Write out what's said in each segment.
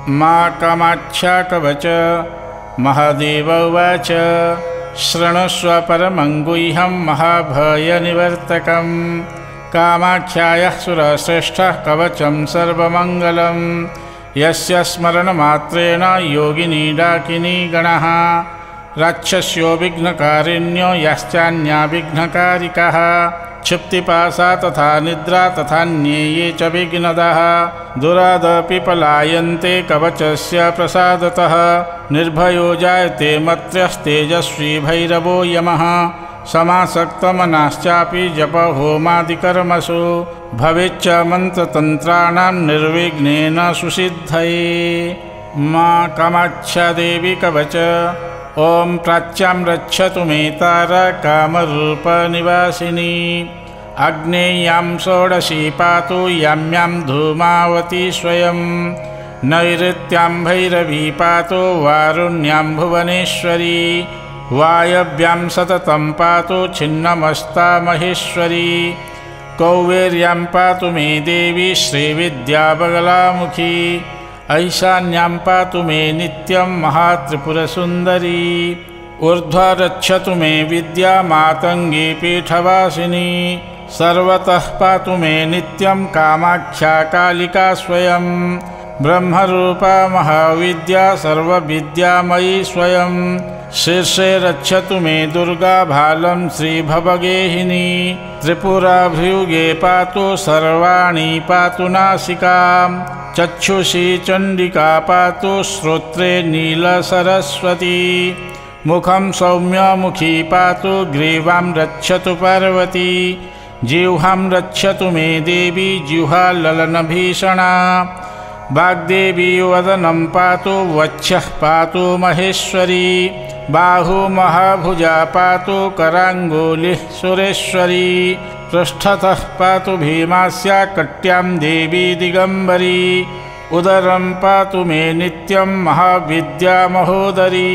मा कामाख्या कवच। महादेव उवाच शृणुष्व परमं गुह्यं महाभयनिवर्तकं कामाख्यायाः सुरश्रेष्ठः कवचं सर्वमङ्गलं यस्य स्मरणमात्रेण योगिनी डाकिनी गणः राक्षस्यो विघ्नकारिण्यो यश्चान्या विघ्नकारिकः क्षिप्तिपाशा तथा निद्रा तथान्ये ये च विघ्नदः दुरादपि पलायन्ते कवचस्य प्रसादतः निर्भयो जायते मत्र्यस्तेजस्वी भैरवो यमः समासक्तमनाश्चापि जपहोमादिकर्मसु भवेच्च मन्त्रतन्त्राणां निर्विघ्नेन सुसिद्धये। मां कामाख्या देवी कवच। ॐ प्राच्यां रक्षतु मे तारा कामरूपनिवासिनी आग्नेय्यां षोडशी पातु याम्यां धूमावती स्वयं नैऋत्यां भैरवी पातु वारुण्यां भुवनेश्वरी वायव्यां सततं पातु छिन्नमस्ता महेश्वरी कौवेर्यां पातु मे देवी श्रीविद्याबगलामुखी ऐशान्यां पातु मे नित्यं महात्रिपुरसुन्दरी ऊर्ध्वा रक्षतु मे विद्या मातङ्गी पीठवासिनी सर्वतः पातु मे नित्यं कामाख्या कालिका स्वयं ब्रह्मरूपा महाविद्या सर्वविद्यामयी स्वयं शीर्षे रक्षतु मे दुर्गा भालं श्रीभवगेहिनी त्रिपुराभ्युगे पातु सर्वाणि पातु नासिकां चक्षुषी चण्डिका पातु श्रोत्रे नीलसरस्वती मुखं सौम्यमुखी पातु ग्रीवां रक्षतु पार्वती जिह्वां रक्षतु मे देवी जिह्वाललनभीषणा वाग्देवी वदनं पातु वक्षः पातु महेश्वरी बाहु महाभुजा पातु कराङ्गुलिः सुरेश्वरी पृष्ठतः पातु भीमास्या कट्यां देवी दिगम्बरी उदरं पातु मे नित्यं महाविद्या महोदरी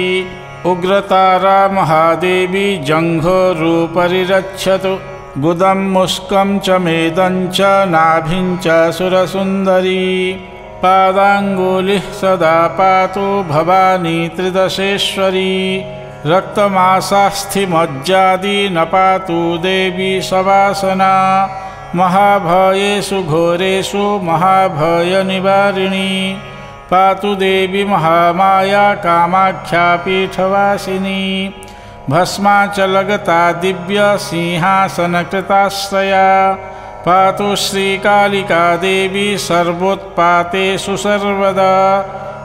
उग्रतारा महादेवी जङ्घोरूपरि रक्षतु गुदं मुष्कं च मेदं च नाभिं च सुरसुन्दरी पादाङ्गुलिः सदा पातु भवानी त्रिदशेश्वरी रक्तमासास्थिमज्जादि न पातु देवी सवासना महाभयेषु घोरेषु महाभयनिवारिणी पातु देवी महामाया कामाख्या पीठवासिनी भस्माचलगता दिव्य सिंहासनकृताश्रया पातु श्रीकालिका देवी सर्वोत्पातेषु सर्वदा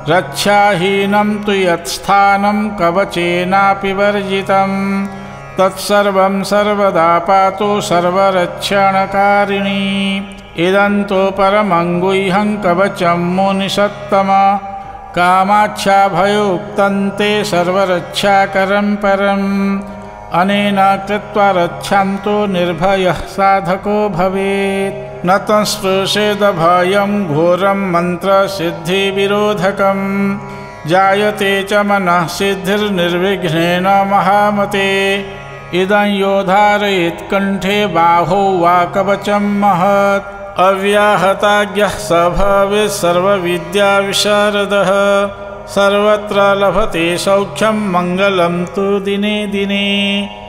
रक्षाहीनं तु यत्स्थानं कवचेनापि वर्जितं तत्सर्वं सर्वदा पातु सर्वरक्षणकारिणी इदं तु परमं गुह्यं कवचं मुनिषत्तम कामाख्या भयोक्तं ते सर्वरक्षाकरं परम् अनेन कृत्वा रक्षान्तो निर्भयः साधको भवेत् न तंस्पृशेद भयं घोरं मन्त्रसिद्धिविरोधकं जायते च मनः सिद्धिर्निर्विघ्नेन महामते इदं यो धारयेत् कण्ठे बाहौ वा कवचं महत् अव्याहताज्ञः स भवेत् सर्वविद्याविशारदः सर्वत्र लभते सौख्यं मङ्गलं तु दिने दिने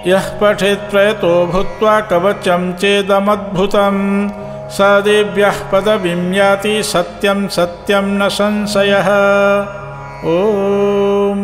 यः पठेत् प्रयतो भूत्वा कवचं चेदमद्भुतं स देव्यः पदवीं याति सत्यं सत्यं न संशयः। ॐ